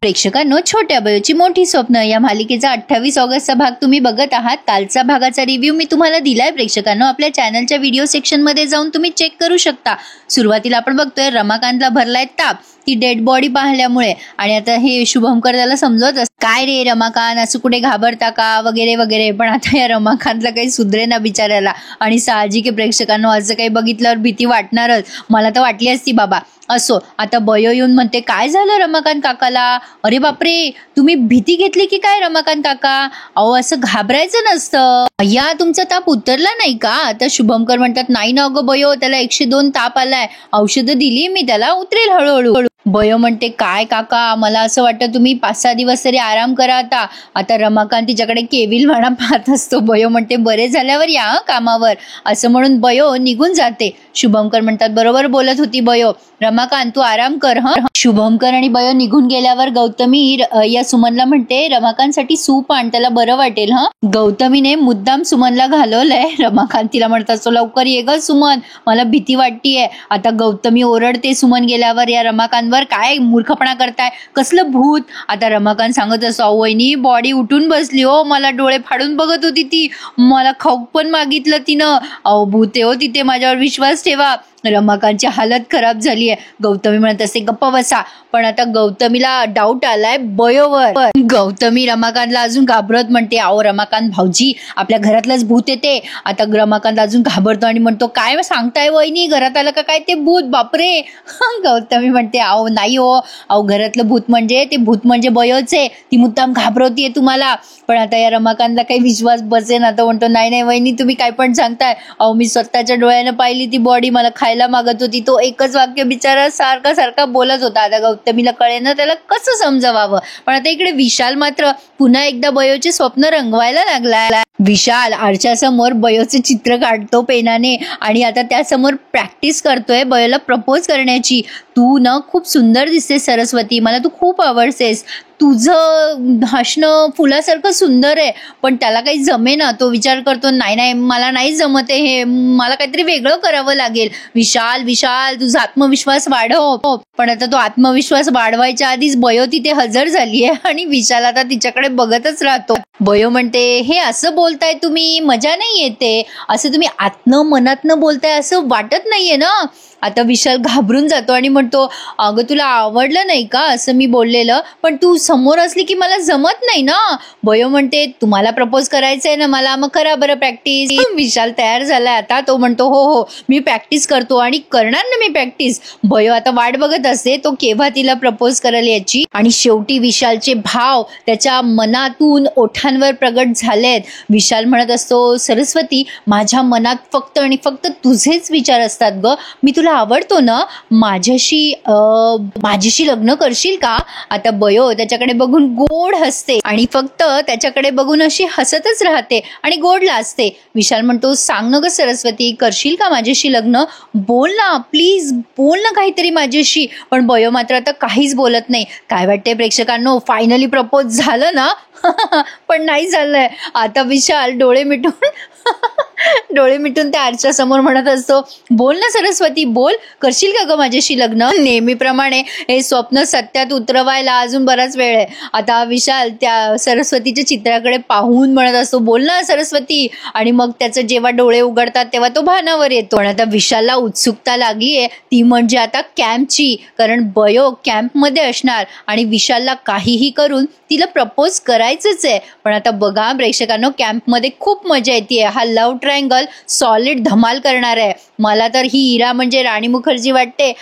प्रेक्षकांनो, छोट्या बयोची मोठी स्वप्न या मालिकेचा 28 ऑगस्टचा भाग तुम्ही बघत आहात। कालचा भागाचा रिव्ह्यू मी तुम्हाला दिलाय प्रेक्षकांनो, आपल्या चॅनलच्या व्हिडिओ सेक्शन मध्ये जाऊन तुम्ही चेक करू शकता। सुरुवातीला आपण बघतोय रमाकांतला भरलाय ताप ती डेड बॉडी पाहिल्यामुळे, आणि आता हे शुभंकर त्याला समजवत काय रे रमाकांत, असं कुठे घाबरता का वगैरे वगैरे, पण आता या रमाकांतला काही सुधरे ना बिचाऱ्याला। आणि साहजिक प्रेक्षकांनो, असं काही बघितल्यावर भीती वाटणारच, मला तर वाटली असती बाबा। असो, आता बयो येऊन म्हणते काय झालं रमाकांत काकाला? अरे बापरे, तुम्ही भीती घेतली की काय रमाकांत काका? अहो असं घाबरायचं नसतं, या तुमचा ताप उतरला नाही का? आता शुभंकर म्हणतात नाही ना अगं बयो, त्याला 102 ताप आलाय, औषधं दिली मी त्याला, उतरेल हळूहळू। बयो म्हणते काय काका, मला असं वाटतं तुम्ही 5-6 दिवस तरी आराम करा आता रमाकांत तिच्याकडे केविल म्हणा पाहत असतो। बयो म्हणते बरे झाल्यावर या कामावर, असं म्हणून बयो निघून जाते। शुभंकर म्हणतात बरोबर बोलत होती बयो, रमाकांत तू आराम कर हं। शुभंकर आणि बयो निघून गेल्यावर गौतमी या सुमनला म्हणते रमाकांतसाठी सूप आण, त्याला बरं वाटेल हं। गौतमीने मुद्दाम सुमनला घालवलंय, रमाकांत तिला म्हणत असतो लवकर ये ग सुमन, मला भीती वाटतीये। आता गौतमी ओरडते सुमन गेल्यावर, या रमाकांतवर काय मूर्खपणा करताय, कसलं भूत? आता रमाकांत सांगत असतो वहिनी बॉडी उठून बसली हो, मला डोळे फाडून बघत होती ती, मला खाऊ पण मागितलं तिनं, अहो भूत आहे हो तिथे, माझ्यावर विश्वास ठेवा। रमाकांतची हालत खराब झाली आहे। गौतमी म्हणत असते गप्प बसा, पण आता गौतमीला डाऊट आलाय बयोवर। गौतमी रमाकांतला अजून घाबरत म्हणते अहो रमाकांत भाऊजी, आपल्या घरातलंच भूत येते। आता रमाकांत अजून घाबरतो आणि म्हणतो काय सांगताय वहिनी, घरात आलं का काय ते भूत? बापरे। गौतमी म्हणते अहो नाही हो, अहो घरातलं भूत म्हणजे ते भूत म्हणजे बयोच आहे, ती मुद्दाम घाबरवतीये तुम्हाला। पण आता या रमाकांतला काही विश्वास बसेना, तो म्हणतो नाही नाही वहिनी तुम्ही काय पण सांगताय, अहो मी स्वतःच्या डोळ्यानं पाहिली ती बॉडी, मला खायला मागत होती। तो एकच वाक्य बिचारा सारखा बोलत होता। आता गौतमीला कळेना त्याला कसं समजवावं, पण आता इकडे विशाल मात्र पुन्हा एकदा बयोचे स्वप्न रंगवायला लागला। विशाल आरशासमोर बयोचे चित्र काढतो पेनाने, आणि आता त्यासमोर प्रॅक्टिस करतोय बयोला प्रपोज करण्याची। तू ना खूप सुंदर दिसते सरस्वती, मला तू खूप आवडतेस, तुझं हसणं फुलासारखं सुंदर आहे, पण त्याला काही जमेना। तो विचार करतो नाही नाही मला नाही जमत आहे हे, मला काहीतरी वेगळं करावं लागेल। विशाल विशाल तुझा आत्मविश्वास वाढव। पण आता तो आत्मविश्वास वाढवायच्या आधीच बयो तिथे हजर झालीये, आणि विशाल आता तिच्याकडे बघतच राहतो। बयो म्हणते हे असं बोलताय तुम्ही, मजा नाही येते, असं तुम्ही आतनं मनातनं बोलताय असं वाटत नाहीये ना। आता विशाल घाबरून जातो आणि म्हणतो अगं तुला आवडलं नाही का असं मी बोललेलं, पण तू समोर असली की मला जमत नाही ना। बयो म्हणते तुम्हाला प्रपोज करायचंय ना मला, मग करा बरं प्रॅक्टिस। विशाल तयार झालाय आता, तो म्हणतो हो हो मी प्रॅक्टिस करतो आणि करणार ना मी प्रॅक्टिस। बयो आता वाट बघत असते तो केव्हा तिला प्रपोज करेल याची, आणि शेवटी विशालचे भाव त्याच्या मनातून ओठांवर प्रगट झालेत। विशाल म्हणत असतो सरस्वती माझ्या मनात फक्त आणि फक्त तुझेच विचार असतात ग, मी तुला आवडतो ना, माझ्याशी लग्न करशील का? आता बयो त्याच्याकडे बघून गोड हसते, आणि फक्त त्याच्याकडे बघून अशी हसतच राहते आणि गोड लाजते। विशाल म्हणतो सांग ना ग सरस्वती, करशील का माझ्याशी लग्न? बोल ना प्लीज, बोल ना काहीतरी माझ्याशी। पण बयो मात्र आता काहीच बोलत नाही। काय वाटतंय प्रेक्षकांनो, फायनली प्रपोज झालं ना? पण नाही झालंय। आता विशाल डोळे मिटून त्या आरच्या समोर म्हणत असतो बोल ना सरस्वती बोल, करशील का ग माझ्याशी लग्न? नेहमीप्रमाणे हे स्वप्न सत्यात उतरवायला अजून बराच वेळ आहे। आता विशाल त्या सरस्वतीच्या चित्राकडे पाहून म्हणत असतो बोल ना सरस्वती, आणि मग त्याचं जेव्हा डोळे उघडतात तेव्हा तो भानावर येतो। पण आता विशालला उत्सुकता लागलीये, ती म्हणजे आता कॅम्पची, कारण बयो कॅम्पमध्ये असणार आणि विशालला काहीही करून तिला प्रपोज करायचंच आहे। पण आता बघा प्रेक्षकांनो, कॅम्पमध्ये खूप मजा येते, हा लव्ह ट्रायंगल सॉलिड धमाल करणार आहे। मला तर ही इरा म्हणजे राणी मुखर्जी वाटते,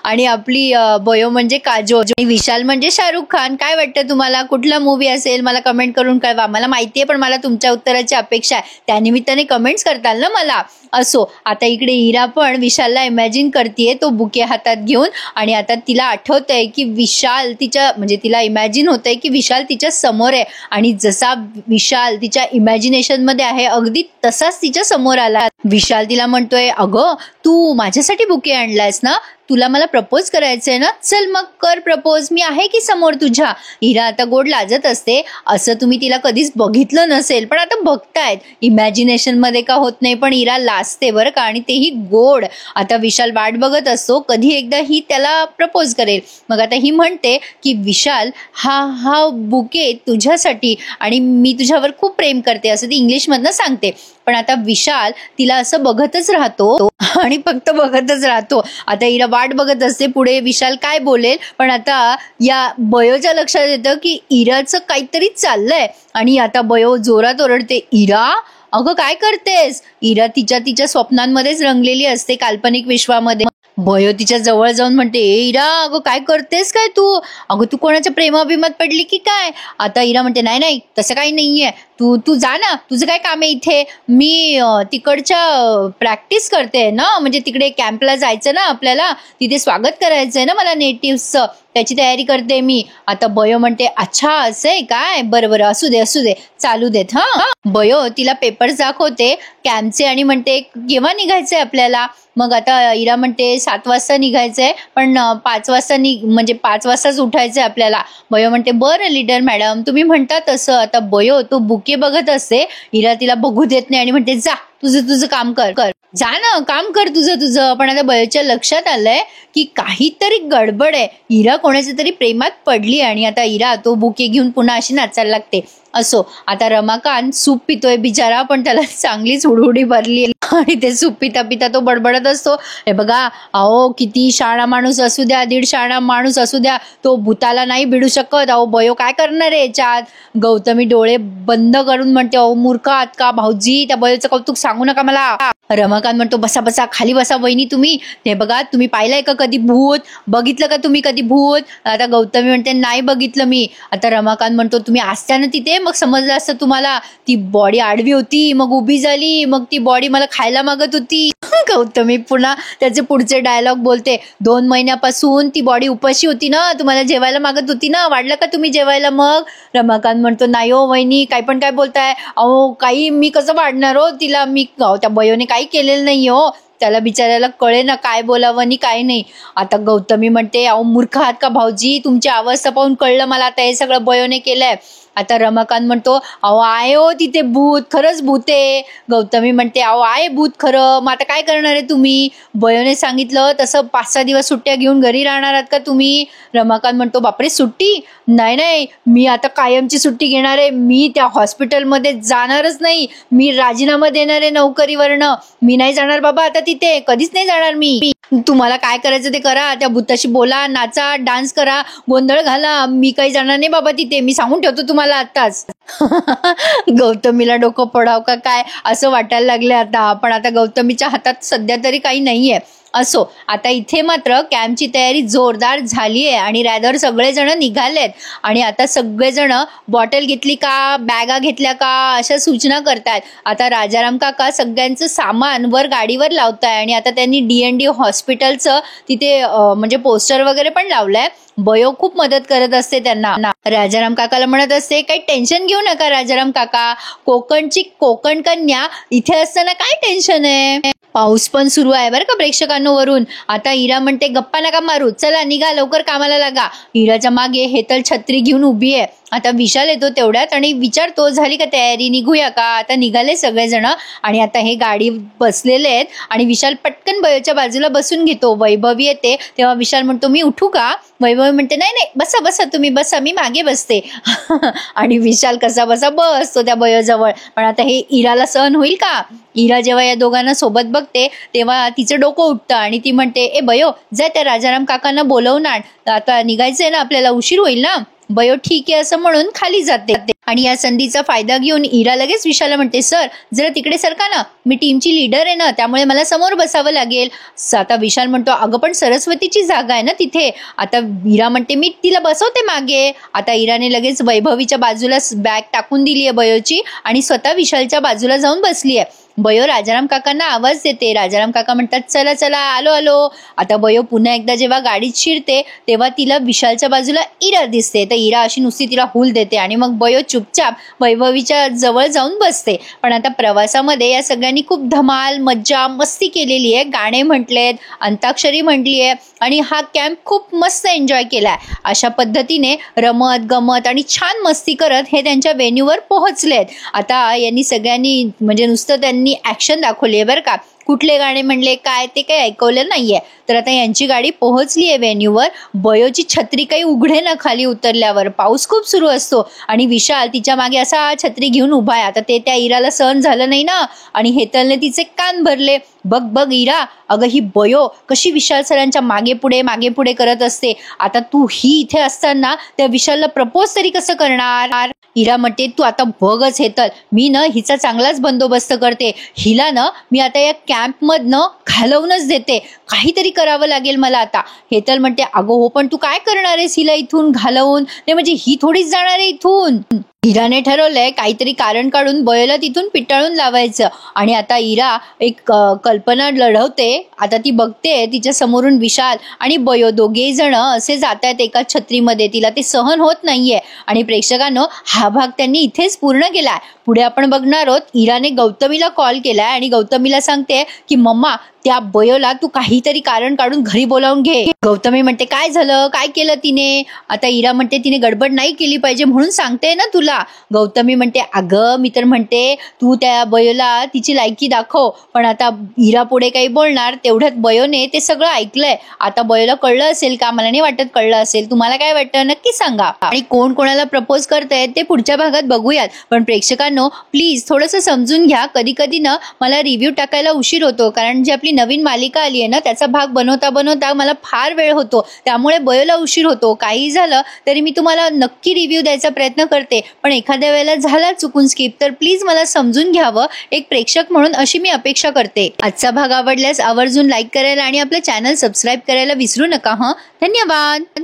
आणि आपली बयो म्हणजे काजोल, आणि विशाल म्हणजे शाहरुख खान। काय वाटतं तुम्हाला, कुठला मूवी असेल मला कमेंट करून कळवा। मला माहितीये पण मला तुमच्या उत्तराची अपेक्षा आहे, त्यानिमित्ताने कमेंट्स करताल ना मला। असो, आता इकडे इरा पण विशालला इमॅजिन करतेय तो बुके हातात घेऊन, आणि आता तिला आठवतंय की विशाल तिला इमॅजिन होतंय की विशाल तिच्या समोर आहे, आणि जसा विशाल तिच्या इमॅजिनेशन मध्ये आहे अगदी तसाच तिच्या समोर आला। विशाल तिला म्हणतोय अगं तू माझ्यासाठी बुके आणलायस ना, तुला मला प्रपोज करायचंय ना, चल मग कर प्रपोज, मी आहे की समोर तुझ्या. इरा आता गोड लाजत असते. असं तुम्ही तिला कधीच बघितलं नसेल, पण आता बघतायत. इमॅजिनेशन मध्ये का होत नाही, पण इरा लाजते बरं का, आणि तेही गोड. आता विशाल वाट बघत असतो कधी एकदा ही त्याला प्रपोज करेल. मग आता ही म्हणते की विशाल, हा बुके तुझ्यासाठी, आणि मी तुझ्यावर खूप प्रेम करते, असं ती इंग्लिश मधनं सांगते. पण आता विशाल तिला असं बघतच राहतो आणि फक्त बघतच राहतो. आता इरा वाट बघत असते पुढे विशाल काय बोलेल. पण आता या बयोच्या लक्षात येतं की इराचं काहीतरी चाललंय, आणि आता बयो जोरात ओरडते, इरा अगं काय करतेस. इरा तिच्या स्वप्नांमध्येच रंगलेली असते, काल्पनिक विश्वामध्ये. बयो तिच्या जवळ जाऊन म्हणते, इरा अगं काय करतेस काय तू, अगं तू कोणाच्या प्रेमाभिमात पडली की काय. आता इरा म्हणते, नाही तसं काही नाहीये, तू जा ना, तुझं काय काम आहे इथे. मी तिकडच्या प्रॅक्टिस करते ना, म्हणजे तिकडे कॅम्पला जायचं ना आपल्याला, तिथे स्वागत करायचंय ना मला नेटिव्हचं, त्याची तयारी करते मी. आता बयो म्हणते, अच्छा असं आहे काय, बरं असू दे चालू देत. हा बयो तिला पेपर्स दाखवते कॅम्पचे आणि म्हणते केव्हा निघायचंय आपल्याला. मग आता इरा म्हणते 7 वाजता निघायचंय, पण 5 वाजता म्हणजे 5 वाजताच उठायचंय आपल्याला. बयो म्हणते बरं लीडर मॅडम, तुम्ही म्हणता तसं. आता बयो तो बुके बघत असते, इरा तिला बघू देत नाही आणि म्हणते जा तुझं काम कर जा ना, काम कर तुझं. पण आता बयोच्या लक्षात आलंय की काहीतरी गडबड आहे, इरा कोणाच्या तरी प्रेमात पडली. आणि आता इरा तो बुके घेऊन पुन्हा अशी नाचायला लागते. असो, आता रमाकांत सूप पितोय बिचारा, पण त्याला चांगलीच हुडहुडी भरली आणि ते सूप पिता तो बडबडत असतो, हे बघा अहो किती शाणा माणूस असू द्या, 1.5 शाणा माणूस असू द्या, तो भूताला नाही भिडू शकत. अहो बयो काय करणार आहे याच्यात. गौतमी डोळे बंद करून म्हणते, अहो मूर्ख आहात का भाऊजी, त्या बयोचं कौतुक सांगू नका मला. रमाकांत म्हणतो, बसा खाली बसा वहिनी तुम्ही. हे बघा तुम्ही पाहिलंय का कधी भूत, बघितलं का तुम्ही कधी भूत. आता गौतमी म्हणते नाही बघितलं मी. आता रमाकांत म्हणतो, तुम्ही असत्या ना तिथे मग समजलं असतं तुम्हाला. ती बॉडी आडवी होती, मग उभी झाली, मग ती बॉडी मला खायला मागत होती. गौतमी पुन्हा त्याचे पुढचे डायलॉग बोलते, 2 महिन्यापासून ती बॉडी उपाशी होती ना, तुम्हाला जेवायला मागत होती ना, वाढलं का तुम्ही जेवायला मग. रमाकांत म्हणतो, नाही हो वहिनी, काय पण काय बोलताय. अहो काही मी कसं वाढणार हो तिला, मी त्या बयोने काही केलेलं नाही हो, त्याला बिचारायला कळे ना काय बोलावं आणि काय नाही. आता गौतमी म्हणते, अहो मूर्ख आहात का भाऊजी, तुमची अवस्था पाहून कळलं मला आता हे सगळं बयोने केलंय. आता रमाकांत म्हणतो, अहो आहे हो तिथे भूत, खरंच भूत आहे. गौतमी म्हणते, अहो आहे भूत खरं, मग आता काय करणार आहे तुम्ही. बयोने सांगितलं तसं 5-6 दिवस सुट्ट्या घेऊन घरी राहणार आहात का तुम्ही. रमाकांत म्हणतो, बापरे सुट्टी, नाही मी आता कायमची सुट्टी घेणार आहे, मी त्या हॉस्पिटलमध्ये जाणारच नाही, मी राजीनामा देणार आहे नोकरीवरनं, मी नाही जाणार बाबा आता तिथे, कधीच नाही जाणार मी. तुम्हाला काय करायचं ते करा, त्या भूताशी बोला, नाचा, डान्स करा, गोंधळ घाला, मी काही जाणार नाही बाबा तिथे, मी सांगून ठेवतो तुम्हाला आताच. गौतमीला डोकं पडाव का काय असं वाटायला लागले आता. पण आता गौतमीच्या हातात सध्या तरी काही नाहीये. असो, आता इथे मात्र कॅम्पची तयारी जोरदार झालीये आणि रॅदर सगळेजण निघालेत. आणि आता सगळेजण बॉटल घेतली का, बॅगा घेतल्या का, अशा सूचना करतायत. आता राजाराम काका सगळ्यांचं सामान वर गाडीवर लावताय आणि आता त्यांनी D&D हॉस्पिटलचं तिथे म्हणजे पोस्टर वगैरे पण लावलंय. बयो खूप मदत करत असते त्यांना. राजाराम काकाला म्हणत असते, काही टेन्शन घेऊ नका राजाराम काका, कोकणची कोकण कन्या इथे असताना काय टेन्शन आहे. पाऊस पण सुरू आहे बरं का प्रेक्षकांनो वरून. आता इरा म्हणते, गप्पा नका मारू, चला निघा लवकर कामाला लागा. इराच्या मागे हेतल छत्री घेऊन उभी आहे. आता विशाल येतो तेवढ्यात आणि विचारतो, झाली का तयारी, निघूया का. आता निघाले सगळेजण आणि आता हे गाडी बसलेले आहेत आणि विशाल पटकन बयोच्या बाजूला बसून घेतो. वैभवी येते तेव्हा विशाल म्हणतो, मी उठू का. वैभवी म्हणते, नाही बसा तुम्ही बसा, मी मागे बसते. आणि विशाल कसा बसा बसतो त्या बयोजवळ. पण आता हे इराला सहन होईल का. इरा जेव्हा या दोघांना सोबत बघते तेव्हा तिचं डोकं उठतं आणि ती म्हणते, ए बयो जा त्या राजाराम काकांना बोलवून आण, आता निघायचंय ना आपल्याला, उशीर होईल ना. बयो ठीक आहे असं म्हणून खाली जाते. आणि या संधीचा फायदा घेऊन इरा लगेच विशालला म्हणते, सर जरा तिकडे सरका ना, मी टीमची लीडर आहे ना, त्यामुळे मला समोर बसावं लागेल. आता विशाल म्हणतो, अगं पण सरस्वतीची जागा आहे ना तिथे. आता इरा म्हणते, मी तिला बसवते मागे. आता इराने लगेच वैभवीच्या बाजूला बॅग टाकून दिली आहे बयोची आणि स्वतः विशालच्या बाजूला जाऊन बसली आहे. बयो राजाराम काकांना आवाज देते. राजाराम काका म्हणतात, चला चला आलो आलो. आता बयो पुन्हा एकदा जेव्हा गाडीत शिरते तेव्हा तिला विशालच्या बाजूला इरा दिसते. तर इरा अशी नुसती तिला हूल देते आणि मग बयो चुपचाप वैभवीच्या जवळ जाऊन बसते. पण आता प्रवासामध्ये या सगळ्यांनी खूप धमाल मज्जा मस्ती केलेली आहे. गाणे म्हटलेत, अंताक्षरी म्हटली आहे आणि हा कॅम्प खूप मस्त एन्जॉय केलाय. अशा पद्धतीने रमत गमत आणि छान मस्ती करत हे त्यांच्या व्हेन्यूवर पोहोचलेत. आता यांनी सगळ्यांनी म्हणजे नुसतं त्यांनी ऍक्शन दाखवली आहे बरं का. कुठले गाणे म्हणले काय ते काही ऐकवलं नाहीये. तर आता यांची गाडी पोहोचली आहे व्हेन्यूवर. बयोची छत्री काही उघडे ना खाली उतरल्यावर. पाऊस खूप सुरू असतो आणि विशाल तिच्या मागे असा छत्री घेऊन उभा आहे. आता ते त्या इराला सहन झालं नाही ना आणि हेतलने तिचे कान भरले. बघ बघ इरा, अगं ही बयो कशी विशाल सरांच्या मागे पुढे करत असते. आता तू ही इथे असताना त्या विशालला प्रपोज तरी कसं करणार. इरा म्हणते, तू आता बघच हेतल, मी ना हिचा चांगलाच बंदोबस्त करते. हिला ना मी आता या कॅम्पमधनं घालवूनच देते. काहीतरी करावं लागेल मला आता. हेतल म्हणते, अगं हो पण तू काय करणार आहेस हिला इथून घालवून. नाही म्हणजे ही थोडीच जाणार आहे इथून. इराने ठरवलंय काहीतरी कारण काढून बयोला तिथून पिटाळून लावायचं. आणि आता इरा एक कल्पना लढवते. आता ती बघते तिच्या समोरून विशाल आणि बयो दोघेही जण असे जात आहेत एका छत्रीमध्ये. तिला ते सहन होत नाहीये. आणि प्रेक्षकांनो, हा भाग त्यांनी इथेच पूर्ण केलाय. पुढे आपण बघणार आहोत इराने गौतमीला कॉल केलाय आणि गौतमीला सांगते की मम्मा त्या बयोला तू काहीतरी कारण काढून घरी बोलावून घे. गौतमी म्हणते, काय झालं, काय केलं तिने. आता इरा म्हणते, तिने गडबड नाही केली पाहिजे म्हणून सांगते ना तुला. गौतमी म्हणते, अगं मी तर म्हणते तू त्या बयोला तिची लायकी दाखव. पण आता इरा पुढे काही बोलणार तेवढ्यात बयोने ते सगळं ऐकलंय. आता बयोला कळलं असेल का, मला नाही वाटत कळलं असेल. तुम्हाला काय वाटतं नक्की सांगा. आणि कोण कोणाला प्रपोज करताय ते पुढच्या भागात बघूयात. पण प्रेक्षकांनो प्लीज थोडंसं समजून घ्या. कधी कधी ना मला रिव्ह्यू टाकायला उशीर होतो कारण जी आपली नवीन मालिका आली आहे ना त्याचा भाग बनवता मला फार वेळ होतो. त्यामुळे बयोला उशीर होतो. काही झालं तरी मी तुम्हाला नक्की रिव्ह्यू द्यायचा प्रयत्न करते. पण एखाद्या वेळेला झाला चुकून स्किप तर प्लीज मला समजून घ्यावं. एक प्रेक्षक म्हणून अशी मी अपेक्षा करते. आजचा भाग आवडल्यास आवर्जून लाईक करायला आणि आपलं चॅनल सबस्क्राईब करायला विसरू नका. धन्यवाद.